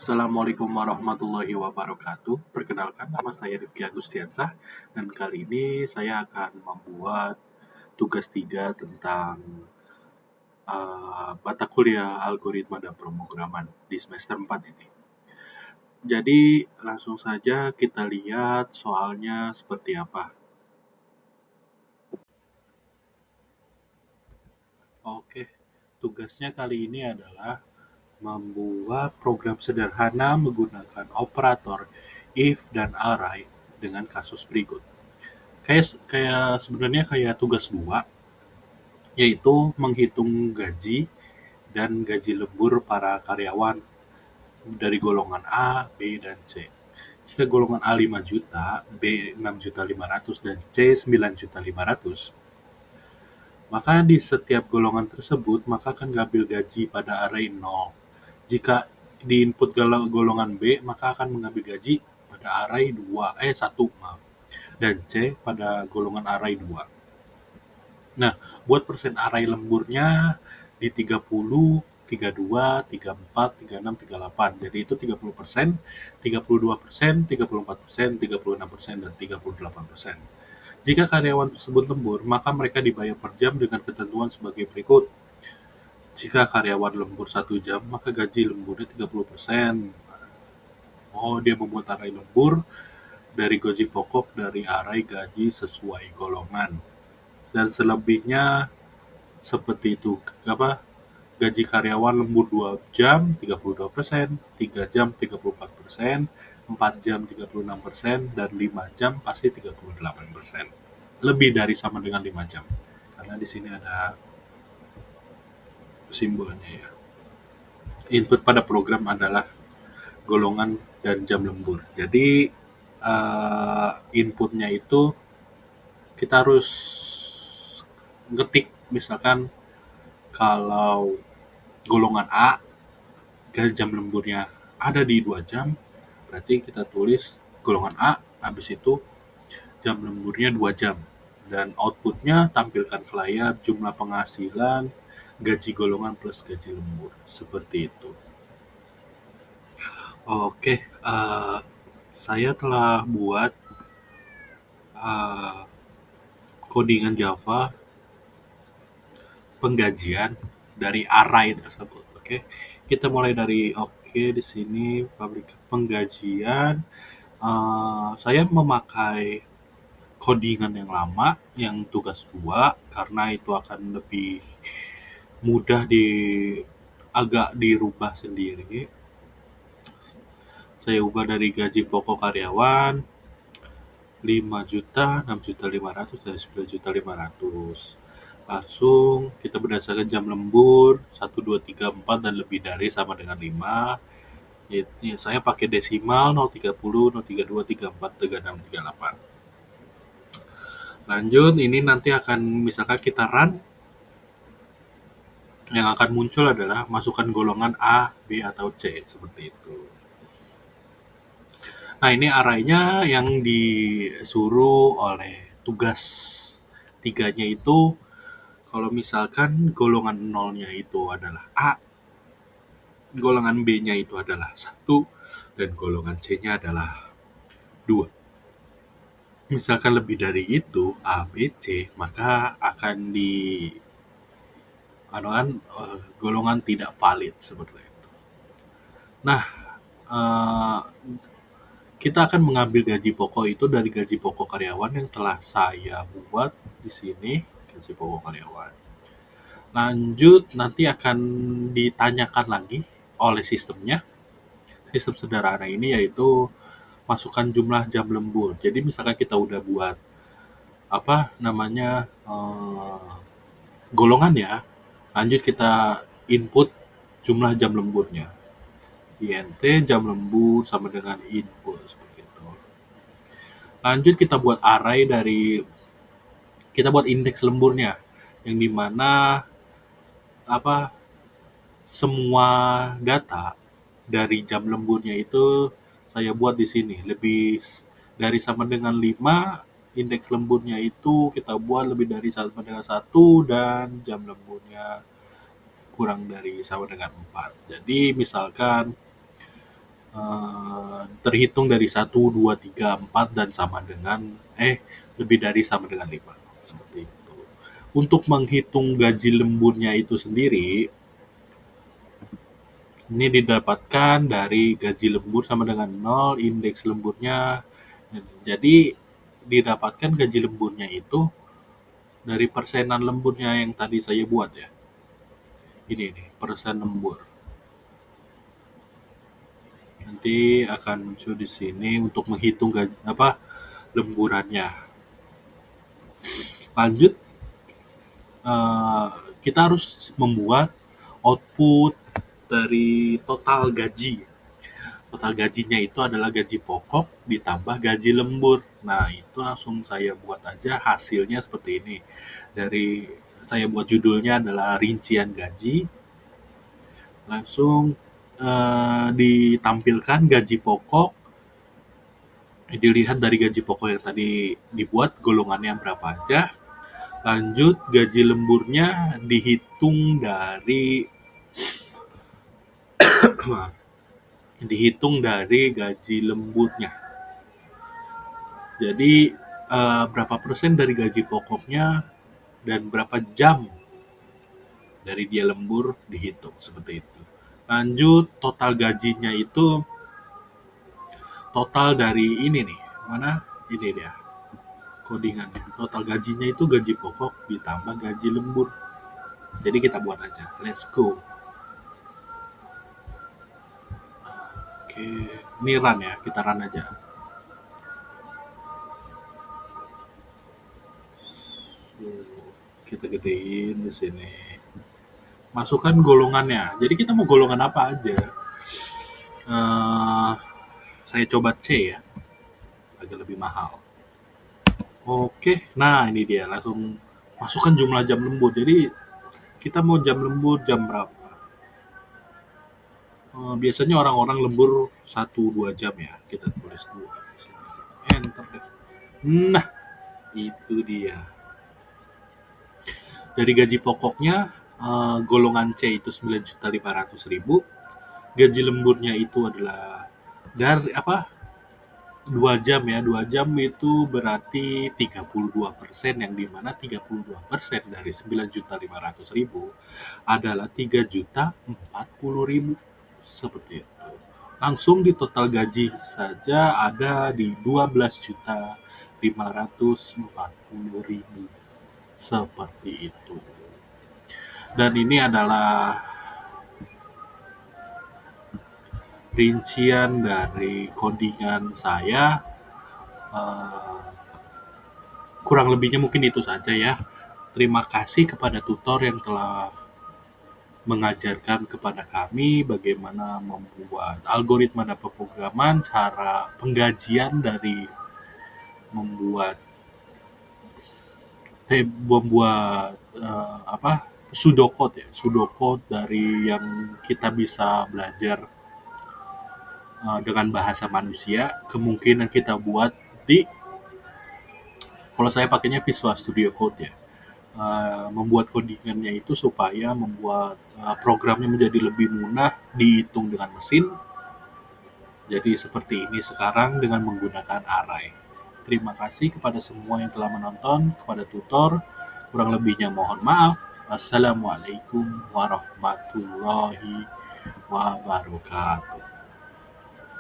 Assalamualaikum warahmatullahi wabarakatuh. Perkenalkan, nama saya Rifki Agustiansah dan kali ini saya akan membuat tugas 3 tentang mata kuliah algoritma dan pemrograman di semester 4 ini. Jadi langsung saja kita lihat soalnya seperti apa. Oke, tugasnya kali ini adalah membuat program sederhana menggunakan operator if dan array dengan kasus berikut. Kayak sebenarnya kayak tugas 2, yaitu menghitung gaji dan gaji lembur para karyawan dari golongan A, B, dan C. Jika golongan A 5 juta, B 6.500.000, dan C 9.500.000, maka di setiap golongan tersebut maka akan mengambil gaji pada array 0. Jika di input golongan B, maka akan mengambil gaji pada array 1, maaf, dan C pada golongan array 2. Nah, buat persen array lemburnya di 30, 32, 34, 36, 38. Jadi itu 30%, 32%, 34%, 36%, dan 38%. Jika karyawan tersebut lembur, maka mereka dibayar per jam dengan ketentuan sebagai berikut. Jika karyawan lembur 1 jam, maka gaji lemburnya 30%. Oh, dia membuat array lembur dari gaji pokok dari array gaji sesuai golongan. Dan selebihnya seperti itu, gaji karyawan lembur 2 jam 32%, 3 jam 34%, 4 jam 36%, dan 5 jam pasti 38%. Lebih dari sama dengan 5 jam. Karena di sini ada simbolnya ya. Input pada program adalah golongan dan jam lembur. Jadi inputnya itu kita harus ngetik, misalkan kalau golongan A jam lemburnya ada di 2 jam, berarti kita tulis golongan A, habis itu jam lemburnya 2 jam. Dan outputnya tampilkan ke layar jumlah penghasilan, gaji golongan plus gaji lembur. Seperti itu. Oke, saya telah buat codingan Java penggajian dari array tersebut. Oke, kita mulai dari di sini pabrik penggajian. Saya memakai codingan yang lama, yang tugas 2, karena itu akan lebih mudah agak dirubah sendiri. Saya ubah dari gaji pokok karyawan 5 juta, 6.500.000, dan 9.500.000. Langsung kita berdasarkan jam lembur 1, 2, 3, 4, dan lebih dari sama dengan 5. Ya, saya pakai desimal 030, 032, 34, 36, 38. Lanjut, ini nanti akan misalkan kita run, yang akan muncul adalah masukkan golongan A, B, atau C, seperti itu. Nah, ini arraynya yang disuruh oleh tugas 3-nya itu, kalau misalkan golongan 0-nya itu adalah A, golongan B-nya itu adalah 1, dan golongan C-nya adalah 2. Misalkan lebih dari itu, A, B, C, maka akan golongan tidak valid seperti itu. Nah, kita akan mengambil gaji pokok itu dari gaji pokok karyawan yang telah saya buat di sini, gaji pokok karyawan. Lanjut, nanti akan ditanyakan lagi oleh sistemnya. Sistem sederhana ini yaitu masukkan jumlah jam lembur. Jadi misalkan kita udah buat golongannya, lanjut kita input jumlah jam lemburnya. INT jam lembur sama dengan input seperti itu. Lanjut kita buat array kita buat indeks lemburnya, yang dimana semua data dari jam lemburnya itu saya buat di sini. Lebih dari sama dengan 5, indeks lemburnya itu kita buat lebih dari sama dengan 1, dan jam lemburnya kurang dari sama dengan 4. Jadi misalkan terhitung dari 1, 2, 3, 4 dan sama dengan lebih dari sama dengan 5. Seperti itu. Untuk menghitung gaji lemburnya itu sendiri, ini didapatkan dari gaji lembur sama dengan 0, indeks lemburnya. Jadi didapatkan gaji lemburnya itu dari persenan lemburnya yang tadi saya buat ya. Ini nih, persen lembur. Nanti akan muncul di sini untuk menghitung lemburannya. Lanjut, eh, kita harus membuat output dari total gaji. Total gajinya itu adalah gaji pokok ditambah gaji lembur. Nah, itu langsung saya buat aja hasilnya seperti ini. Saya buat judulnya adalah rincian gaji. Langsung ditampilkan gaji pokok. Dilihat dari gaji pokok yang tadi dibuat, golongannya berapa aja. Lanjut, gaji lemburnya dihitung dari gaji lemburnya. Jadi berapa persen dari gaji pokoknya dan berapa jam dari dia lembur dihitung seperti itu. Lanjut, total gajinya itu total dari ini nih. Mana? Ini dia. Codingannya. Total gajinya itu gaji pokok ditambah gaji lembur. Jadi kita buat aja. Let's go. Oke, ini run ya. Kita run aja. Kita gedein di sini. Masukkan golongannya. Jadi kita mau golongan apa aja. Saya coba C ya, agak lebih mahal. Oke, nah ini dia, langsung masukkan jumlah jam lembur. Jadi kita mau jam lembur jam berapa? Biasanya orang-orang lembur 1-2 jam ya, kita tulis 2. Enter deh. Nah, itu dia. Dari gaji pokoknya golongan C itu 9.500.000. Gaji lemburnya itu adalah dari 2 jam ya. 2 jam itu berarti 32%, yang dimana 32% dari 9.500.000 adalah 3.040.000. Seperti itu. Langsung di total gaji saja ada di 12.540.000. Seperti itu. Dan ini adalah rincian dari codingan saya. Kurang lebihnya mungkin itu saja ya. Terima kasih kepada tutor yang telah mengajarkan kepada kami bagaimana membuat algoritma dan pemrograman, cara penggajian dari membuat pseudocode dari yang kita bisa belajar dengan bahasa manusia. Kemungkinan kita buat kalau saya pakainya Visual Studio Code ya. Membuat codingannya itu supaya membuat programnya menjadi lebih mudah dihitung dengan mesin. Jadi seperti ini sekarang dengan menggunakan array. Terima kasih kepada semua yang telah menonton, kepada tutor. Kurang lebihnya mohon maaf. Wassalamualaikum warahmatullahi wabarakatuh.